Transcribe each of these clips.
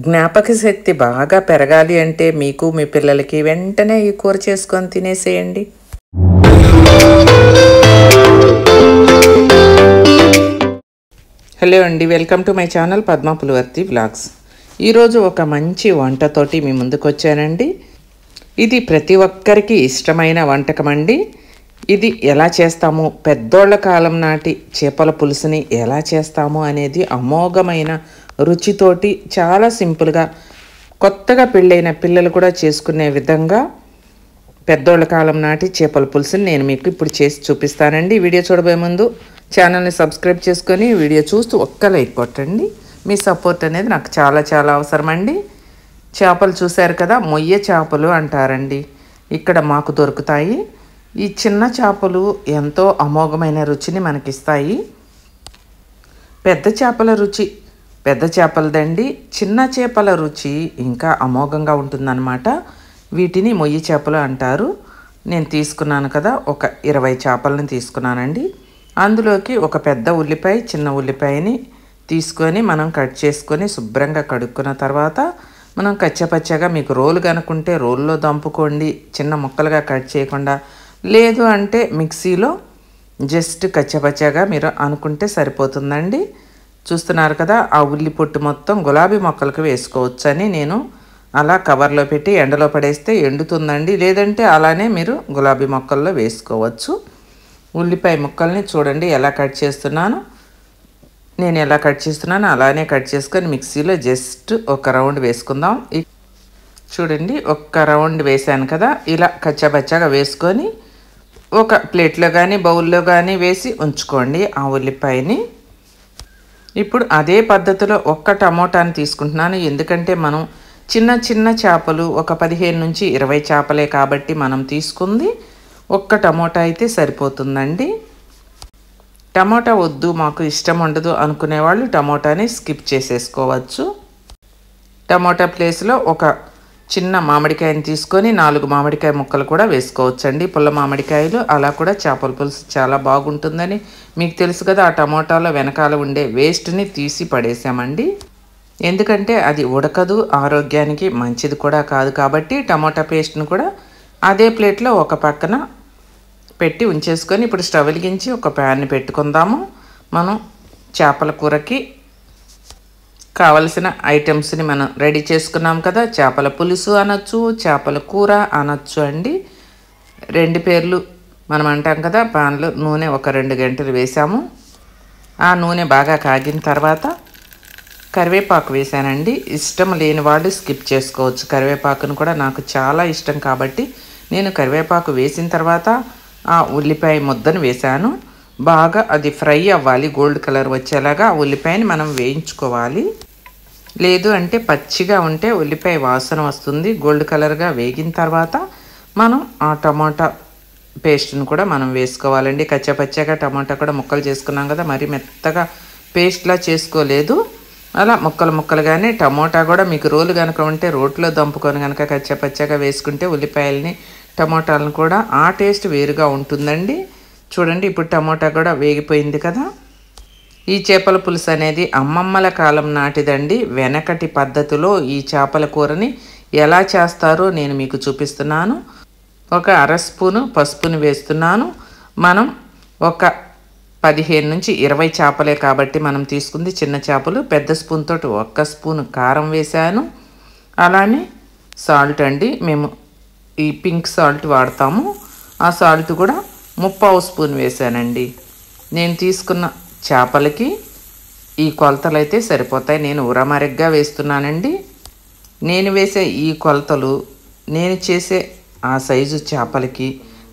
జ్ఞాపక శక్తి బాగా పెరగాలి అంటే మీకు మీ పిల్లలకి వెంటనే ఈ కూర చేసుకొని తినేసేయండి. హలో అండి, welcome to my channel Padma Pulivarthi vlogs. ఈరోజు ఒక మంచి వంటతోటి మీ ముందుకు వచ్చానండి. ఇది ప్రతి ఒక్కరికి ఇష్టమైన వంటకం అండి. ఇది ఎలా చేస్తాము, పెద్దోళ్ల కాలం నాటి చేపల పులుసుని ఎలా చేస్తాము అనేది అమోఘమైన రుచితోటి చాలా సింపుల్గా కొత్తగా పెళ్ళైన పిల్లలు కూడా చేసుకునే విధంగా పెద్దోళ్ల కాలం నాటి చేపల పులుసుని నేను మీకు ఇప్పుడు చేసి చూపిస్తానండి. వీడియో చూడబోయే ముందు ఛానల్ని సబ్స్క్రైబ్ చేసుకొని వీడియో చూస్తూ ఒక్క లైక్ కొట్టండి. మీ సపోర్ట్ అనేది నాకు చాలా చాలా అవసరం అండి. చేపలు చూశారు కదా, మొయ్య చేపలు అంటారండి, ఇక్కడ మాకు దొరుకుతాయి. ఈ చిన్న చేపలు ఎంతో అమోఘమైన రుచిని మనకిస్తాయి. పెద్ద చేపల రుచి పెద్ద చేపలదండి, చిన్న చేపల రుచి ఇంకా అమోఘంగా ఉంటుందన్నమాట. వీటిని మొయ్యి చేపలు అంటారు. నేను తీసుకున్నాను కదా, ఒక 20 చేపలను తీసుకున్నానండి. అందులోకి ఒక పెద్ద ఉల్లిపాయ, చిన్న ఉల్లిపాయని తీసుకొని మనం కట్ చేసుకొని శుభ్రంగా కడుక్కున్న తర్వాత మనం కచ్చపచ్చగా, మీకు రోలు కనుకుంటే రోల్లో దంపుకోండి, చిన్న ముక్కలుగా కట్ చేయకుండా. లేదు అంటే మిక్సీలో జస్ట్ కచ్చపచ్చగా మీరు అనుకుంటే సరిపోతుందండి. చూస్తున్నారు కదా, ఆ ఉల్లి పొట్టు మొత్తం గులాబీ మొక్కలకు వేసుకోవచ్చని నేను అలా కవర్లో పెట్టి ఎండలో పడేస్తే ఎండుతుందండి. లేదంటే అలానే మీరు గులాబీ మొక్కల్లో వేసుకోవచ్చు. ఉల్లిపాయ ముక్కల్ని చూడండి ఎలా కట్ చేస్తున్నాను. నేను ఎలా కట్ చేస్తున్నాను అలానే కట్ చేసుకొని మిక్సీలో జస్ట్ ఒక రౌండ్ వేసుకుందాం. చూడండి, ఒక్క రౌండ్ వేసాను కదా, ఇలా కచ్చబచ్చగా వేసుకొని ఒక ప్లేట్లో కానీ బౌల్లో కానీ వేసి ఉంచుకోండి ఆ ఉల్లిపాయని. ఇప్పుడు అదే పద్ధతిలో ఒక్క టమోటాని తీసుకుంటున్నాను. ఎందుకంటే మనం చిన్న చిన్న చేపలు ఒక 15 నుంచి 20 చేపలే కాబట్టి మనం తీసుకుంది ఒక్క టమోటా అయితే సరిపోతుందండి. టమోటా వద్దు, మాకు ఇష్టం ఉండదు అనుకునేవాళ్ళు టమోటాని స్కిప్ చేసేసుకోవచ్చు. టమోటా ప్లేస్లో ఒక చిన్న మామిడికాయని తీసుకొని 4 మామిడికాయ ముక్కలు కూడా వేసుకోవచ్చండి. పుల్ల మామిడికాయలు, అలా కూడా చేపల పులుసు చాలా బాగుంటుందని మీకు తెలుసు కదా. ఆ టమోటాలో వెనకాల ఉండే వేస్ట్ని తీసి పడేసామండి. ఎందుకంటే అది ఉడకదు, ఆరోగ్యానికి మంచిది కూడా కాదు. కాబట్టి టమోటా పేస్ట్ను కూడా అదే ప్లేట్లో ఒక పక్కన పెట్టి ఉంచేసుకొని ఇప్పుడు స్టవ్ వెలిగించి ఒక ప్యాన్ని పెట్టుకుందాము. మనం చేపల కూరకి కావలసిన ఐటమ్స్ని మనం రెడీ చేసుకున్నాం కదా. చేపల పులుసు అనొచ్చు, చేపల కూర అనొచ్చు అండి. 2 పేర్లు మనం అంటాం కదా. పాన్లో నూనె ఒక 2 గంటలు వేసాము. ఆ నూనె బాగా కాగిన తర్వాత కరివేపాకు వేసానండి. ఇష్టం లేని వాళ్ళు స్కిప్ చేసుకోవచ్చు. కరివేపాకును కూడా నాకు చాలా ఇష్టం కాబట్టి నేను కరివేపాకు వేసిన తర్వాత ఆ ఉల్లిపాయ ముద్దను వేసాను. బాగా అది ఫ్రై అవ్వాలి, గోల్డ్ కలర్ వచ్చేలాగా ఆ ఉల్లిపాయని మనం వేయించుకోవాలి. లేదు అంటే పచ్చిగా ఉంటే ఉల్లిపాయ వాసన వస్తుంది. గోల్డ్ కలర్గా వేగిన తర్వాత మనం ఆ టమాటా పేస్ట్ని కూడా మనం వేసుకోవాలండి. కచ్చపచ్చగా టమాటా కూడా ముక్కలు చేసుకున్నాం కదా, మరి మెత్తగా పేస్ట్లా చేసుకోలేదు. అలా ముక్కలుగానే టమోటా కూడా మీకు రోలు కనుక ఉంటే రోట్లో దంపుకొని కనుక కచ్చపచ్చగా వేసుకుంటే ఉల్లిపాయలని టమోటాలను కూడా ఆ టేస్ట్ వేరుగా ఉంటుందండి. చూడండి, ఇప్పుడు టమోటా కూడా వేగిపోయింది కదా. ఈ చేపల పులుసు అనేది అమ్మమ్మల కాలం నాటిదండి. వెనకటి పద్ధతిలో ఈ చేపల కూరని ఎలా చేస్తారో నేను మీకు చూపిస్తున్నాను. ఒక 1/2 స్పూను పసుపుని వేస్తున్నాను. మనం ఒక 15 నుంచి 20 చేపలే కాబట్టి మనం తీసుకుంది చిన్న చేపలు. పెద్ద స్పూన్ తోటి 1 స్పూను కారం వేసాను. అలానే సాల్ట్ అండి, మేము ఈ పింక్ సాల్ట్ వాడతాము. ఆ సాల్ట్ కూడా 3/4 స్పూన్ వేసానండి. నేను తీసుకున్న చేపలకి ఈ కొలతలు అయితే సరిపోతాయి. నేను ఉరమరిగ్గా వేస్తున్నానండి. నేను వేసే ఈ కొలతలు నేను చేసే ఆ సైజు చేపలకి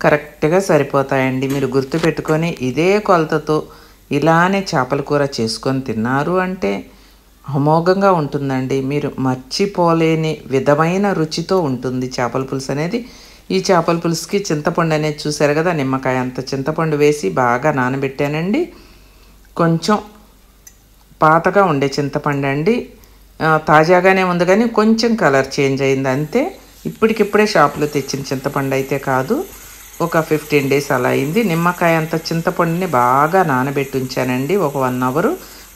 కరెక్ట్గా సరిపోతాయండి. మీరు గుర్తుపెట్టుకొని ఇదే కొలతతో ఇలానే చేపల కూర చేసుకొని తిన్నారు అంటే అమోఘంగా ఉంటుందండి. మీరు మర్చిపోలేని విధమైన రుచితో ఉంటుంది చేపల పులుసు అనేది. ఈ చేపల పులుసుకి చింతపండు అనేది చూసారు కదా, నిమ్మకాయ అంత చింతపండు వేసి బాగా నానబెట్టానండి. కొంచెం పాతగా ఉండే చింతపండు అండి, తాజాగానే ఉంది కానీ కొంచెం కలర్ చేంజ్ అయింది అంతే. ఇప్పటికిప్పుడే షాప్లో తెచ్చిన చింతపండు అయితే కాదు, ఒక 15 డేస్ అలా అయింది. నిమ్మకాయ అంత చింతపండుని బాగా నానబెట్టి ఉంచానండి ఒక 1 అవర్.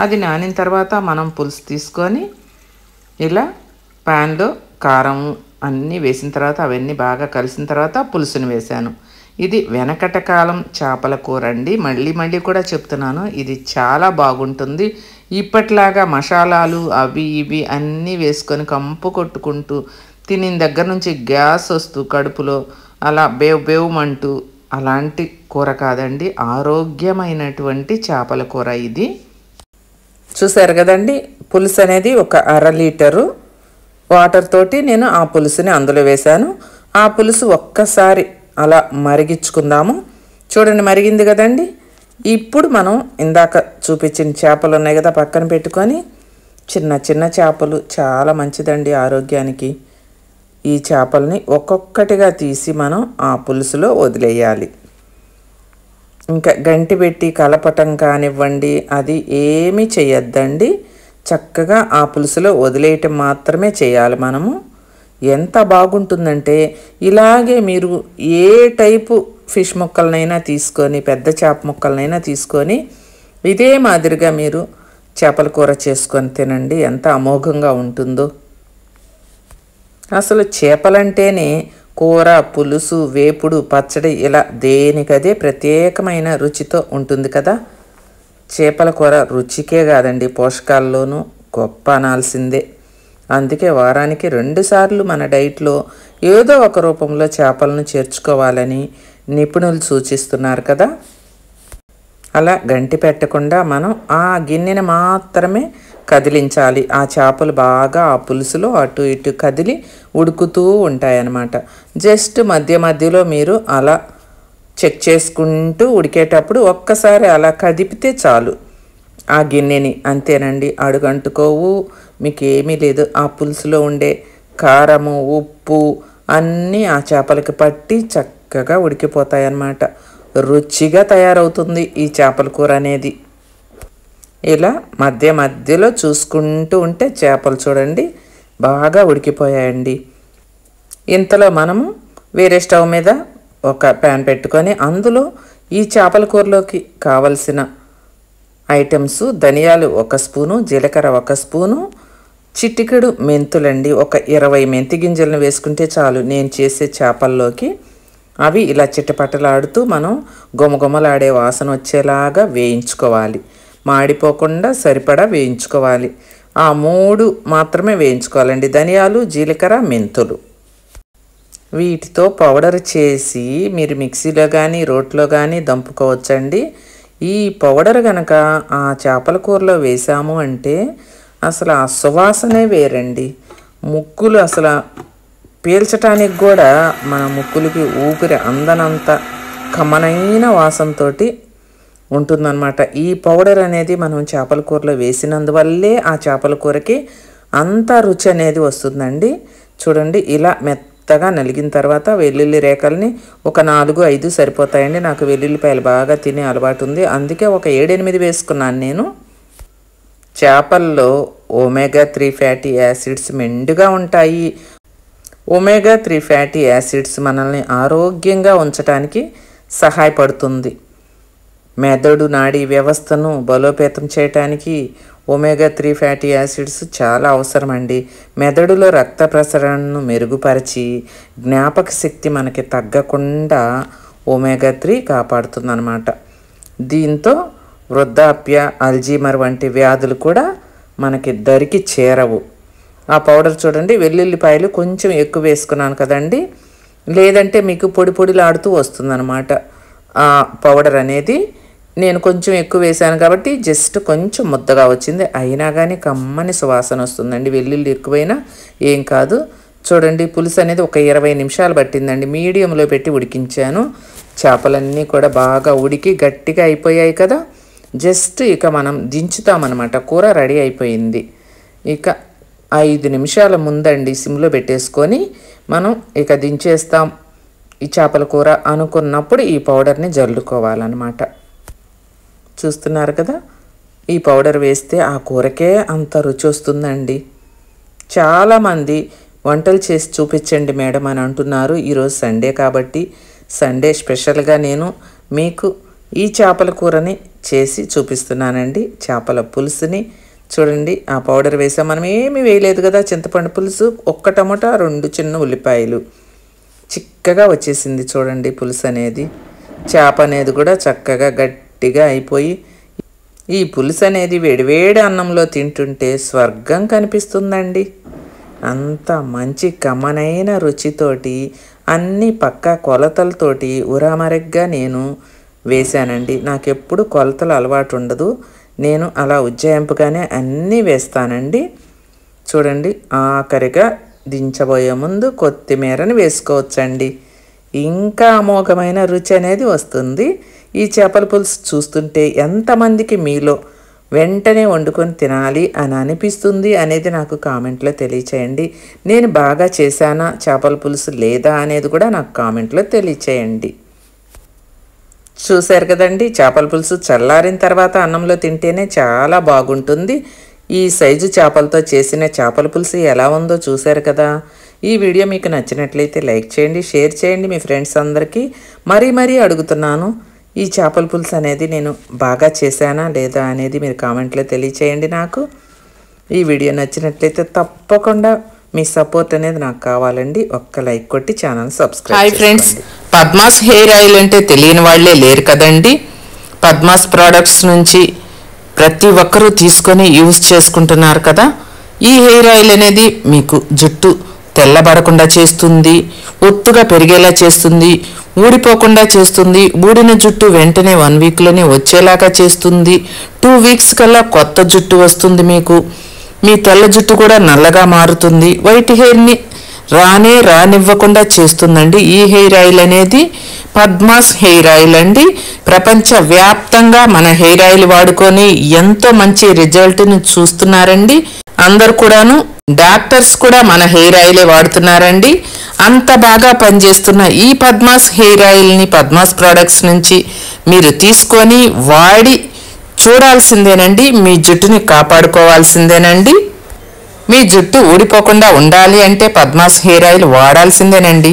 అది నానిన తర్వాత మనం పులుసు తీసుకొని ఇలా ప్యాన్లో కారం అన్నీ వేసిన తర్వాత అవన్నీ బాగా కలిసిన తర్వాత పులుసుని వేశాను. ఇది వెనకట కాలం చేపల కూర అండి. మళ్ళీ మళ్ళీ కూడా చెప్తున్నాను, ఇది చాలా బాగుంటుంది. ఇప్పట్లాగా మసాలాలు అవి ఇవి అన్నీ వేసుకొని కంపు కొట్టుకుంటూ తినిన దగ్గర నుంచి గ్యాస్ వస్తూ కడుపులో అలా బేవుమంటూ అలాంటి కూర కాదండి. ఆరోగ్యమైనటువంటి చేపల కూర ఇది. చూసారు కదండి, పులుసు అనేది ఒక 1/2 లీటరు వాటర్ తోటి నేను ఆ పులుసుని అందులో వేశాను. ఆ పులుసు ఒక్కసారి అలా మరిగించుకుందాము. చూడండి, మరిగింది కదండి. ఇప్పుడు మనం ఇందాక చూపించిన చేపలు ఉన్నాయి కదా, పక్కన పెట్టుకొని చిన్న చిన్న చేపలు చాలా మంచిదండి ఆరోగ్యానికి. ఈ చేపల్ని ఒక్కొక్కటిగా తీసి మనం ఆ పులుసులో వదిలేయాలి. ఇంకా గంటి పెట్టి కలపటం కానివ్వండి, అది ఏమీ చేయొద్దండి. చక్కగా ఆ పులుసులో వదిలేయటం మాత్రమే చేయాలి మనము. ఎంత బాగుంటుందంటే, ఇలాగే మీరు ఏ టైపు ఫిష్ ముక్కలనైనా తీసుకొని, పెద్ద చేప ముక్కలనైనా తీసుకొని ఇదే మాదిరిగా మీరు చేపల కూర చేసుకొని తినండి, ఎంత అమోఘంగా ఉంటుందో. అసలు చేపలంటేనే కూర, పులుసు, వేపుడు, పచ్చడి ఇలా దేనికదే ప్రత్యేకమైన రుచితో ఉంటుంది కదా. చేపల కూర రుచికే కాదండి, పోషకాల్లోనూ గొప్ప అనాల్సిందే. అందుకే వారానికి 2 సార్లు మన డైట్లో ఏదో ఒక రూపంలో చేపలను చేర్చుకోవాలని నిపుణులు సూచిస్తున్నారు కదా. అలా గంటి పెట్టకుండా మనం ఆ గిన్నెని మాత్రమే కదిలించాలి. ఆ చేపలు బాగా ఆ పులుసులో అటు ఇటు కదిలి ఉడుకుతూ ఉంటాయన్నమాట. జస్ట్ మధ్య మధ్యలో మీరు అలా చెక్ చేసుకుంటూ ఉడికేటప్పుడు ఒక్కసారి అలా కదిపితే చాలు ఆ గిన్నెని. అంతేనండి, అడుగంటుకోవు, మీకు ఏమీ లేదు. ఆ పులుసులో ఉండే కారము, ఉప్పు అన్నీ ఆ చేపలకి పట్టి చక్కగా ఉడికిపోతాయన్నమాట. రుచిగా తయారవుతుంది ఈ చేపల కూర అనేది. ఇలా మధ్య మధ్యలో చూసుకుంటూ ఉంటే చేపలు చూడండి బాగా ఉడికిపోయాయండి. ఇంతలో మనము వేరే స్టవ్ మీద ఒక ప్యాన్ పెట్టుకొని అందులో ఈ చేపల కూరలోకి కావలసిన ఐటమ్స్: ధనియాలు 1 స్పూను, జీలకర్ర 1 స్పూను, చిటికెడు మెంతులండి. ఒక 20 మెంతి గింజలను వేసుకుంటే చాలు నేను చేసే చేపల్లోకి. అవి ఇలా చిట్టపట్టలాడుతూ మనం గుమగుమలాడే వాసన వచ్చేలాగా వేయించుకోవాలి. మాడిపోకుండా సరిపడా వేయించుకోవాలి. ఆ 3 మాత్రమే వేయించుకోవాలండి: ధనియాలు, జీలకర్ర, మెంతులు. వీటితో పౌడర్ చేసి మీరు మిక్సీలో కానీ రోట్లో కానీ దంపుకోవచ్చండి. ఈ పౌడర్ కనుక ఆ చేపల కూరలో వేసాము అంటే అసలు ఆ సువాసనే వేరండి. ముక్కులు అసలు పీల్చటానికి కూడా మన ముక్కులకి ఊపిరి అందనంత కమ్మనైన వాసనతో ఉంటుందన్నమాట. ఈ పౌడర్ అనేది మనం చేపల కూరలో వేసినందువల్లే ఆ చేపల కూరకి అంత రుచి అనేది వస్తుందండి. చూడండి, ఇలా మెత్తగా నలిగిన తర్వాత వెల్లుల్లి రేఖల్ని ఒక 4-5 సరిపోతాయండి. నాకు వెల్లుల్లిపాయలు బాగా తినే అలవాటు ఉంది, అందుకే ఒక 7-8 వేసుకున్నాను నేను. చేపల్లో omega-3 ఫ్యాటీ యాసిడ్స్ మెండుగా ఉంటాయి. omega-3 ఫ్యాటీ యాసిడ్స్ మనల్ని ఆరోగ్యంగా ఉంచడానికి సహాయపడుతుంది. మెదడు నాడీ వ్యవస్థను బలోపేతం చేయడానికి omega-3 ఫ్యాటీ యాసిడ్స్ చాలా అవసరమండి. మెదడులో రక్త ప్రసరణను మెరుగుపరిచి జ్ఞాపక శక్తి మనకి తగ్గకుండా omega-3 కాపాడుతుందన్నమాట. దీంతో వృద్ధాప్య, అల్జీమర్ వంటి వ్యాధులు కూడా మనకి దరికి చేరవు. ఆ పౌడర్ చూడండి, వెల్లుల్లిపాయలు కొంచెం ఎక్కువ వేసుకున్నాను కదండి, లేదంటే మీకు పొడి పొడిలాడుతూ వస్తుందన్నమాట ఆ పౌడర్ అనేది. నేను కొంచెం ఎక్కువ వేసాను కాబట్టి జస్ట్ కొంచెం ముద్దగా వచ్చింది, అయినా కానీ కమ్మని సువాసన వస్తుందండి. వెల్లుల్లి ఎక్కువైనా ఏం కాదు. చూడండి, పులుసు అనేది ఒక 20 నిమిషాలు పట్టిందండి. మీడియంలో పెట్టి ఉడికించాను. చేపలన్నీ కూడా బాగా ఉడికి గట్టిగా అయిపోయాయి కదా. జస్ట్ ఇక మనం దించుతామన్నమాట. కూర రెడీ అయిపోయింది. ఇక 5 నిమిషాల ముందండి సిమ్లో పెట్టేసుకొని మనం ఇక దించేస్తాం ఈ చేపల కూర అనుకున్నప్పుడు ఈ పౌడర్ని జల్లుకోవాలన్నమాట. చూస్తున్నారు కదా, ఈ పౌడర్ వేస్తే ఆ కూరకే అంత రుచి వస్తుందండి. చాలామంది వంటలు చేసి చూపించండి మేడం అని అంటున్నారు. ఈరోజు సండే కాబట్టి సండే స్పెషల్గా నేను మీకు ఈ చేపల కూరని చేసి చూపిస్తున్నానండి. చేపల పులుసుని చూడండి ఆ పౌడర్ వేసాం. మనం ఏమీ వేయలేదు కదా, చింతపండు పులుసు, ఒక్క టమోటా, 2 చిన్న ఉల్లిపాయలు. చిక్కగా వచ్చేసింది చూడండి పులుసు అనేది. చేప అనేది కూడా చక్కగా గట్టిగా అయిపోయి, ఈ పులుసు అనేది వేడివేడి అన్నంలో తింటుంటే స్వర్గం కనిపిస్తుందండి. అంత మంచి కమ్మనైన రుచితోటి అన్ని పక్కా కొలతలతోటి ఉరామరగ్గా నేను వేశానండి. నాకెప్పుడు కొలతలు అలవాటు ఉండదు, నేను అలా ఉజ్జాయింపుగానే అన్నీ వేస్తానండి. చూడండి ఆఖరిగా దించబోయే ముందు కొత్తిమీరని వేసుకోవచ్చండి. ఇంకా అమోఘమైన రుచి అనేది వస్తుంది. ఈ చేపల పులుసు చూస్తుంటే ఎంతమందికి మీలో వెంటనే వండుకొని తినాలి అని అనిపిస్తుంది అనేది నాకు కామెంట్లో తెలియచేయండి. నేను బాగా చేశానా చేపల పులుసు లేదా అనేది కూడా నాకు కామెంట్లో తెలియచేయండి. చూశారు కదండి, చేపల పులుసు చల్లారిన తర్వాత అన్నంలో తింటేనే చాలా బాగుంటుంది. ఈ సైజు చేపలతో చేసిన చేపల పులుసు ఎలా ఉందో చూశారు కదా. ఈ వీడియో మీకు నచ్చినట్లయితే లైక్ చేయండి, షేర్ చేయండి మీ ఫ్రెండ్స్ అందరికీ. మరీ అడుగుతున్నాను, ఈ చేపల పులుసు అనేది నేను బాగా చేశానా లేదా అనేది మీరు కామెంట్లో తెలియచేయండి నాకు. ఈ వీడియో నచ్చినట్లయితే తప్పకుండా మీ సపోర్ట్ అనేది నాకు కావాలండి. ఒక్క లైక్ కొట్టి channel subscribe. Hi friends, Padma's hair oil అంటే తెలియని వాళ్ళే లేరు కదండి. పద్మాస్ ప్రోడక్ట్స్ నుంచి ప్రతి ఒక్కరూ తీసుకొని యూజ్ చేసుకుంటున్నారు కదా. ఈ హెయిర్ ఆయిల్ అనేది మీకు జుట్టు తెల్లబడకుండా చేస్తుంది, ఒత్తుగా పెరిగేలా చేస్తుంది, ఊడిపోకుండా చేస్తుంది. ఊడిన జుట్టు వెంటనే 1 వీక్లోనే వచ్చేలాగా చేస్తుంది. 2 వీక్స్ కల్లా కొత్త జుట్టు వస్తుంది మీకు. మీ తెల్ల జుట్టు కూడా నల్లగా మారుతుంది. వైట్ హెయిర్ని రానివ్వకుండా చేస్తుందండి ఈ హెయిర్ ఆయిల్ అనేది. పద్మాస్ హెయిర్ ఆయిల్ అండి. ప్రపంచ వ్యాప్తంగా మన హెయిర్ ఆయిల్ వాడుకొని ఎంతో మంచి రిజల్ట్ని చూస్తున్నారండి. అందరు కూడాను, డాక్టర్స్ కూడా మన హెయిర్ ఆయిలే వాడుతున్నారండి. అంత బాగా పనిచేస్తున్న ఈ పద్మాస్ హెయిర్ ఆయిల్ని పద్మాస్ ప్రోడక్ట్స్ నుంచి మీరు తీసుకొని వాడి చూడాల్సిందేనండి. మీ జుట్టుని కాపాడుకోవాల్సిందేనండి. మీ జుట్టు ఊడిపోకుండా ఉండాలి అంటే పద్మాస్ హెయిర్ ఆయిల్ వాడాల్సిందేనండి.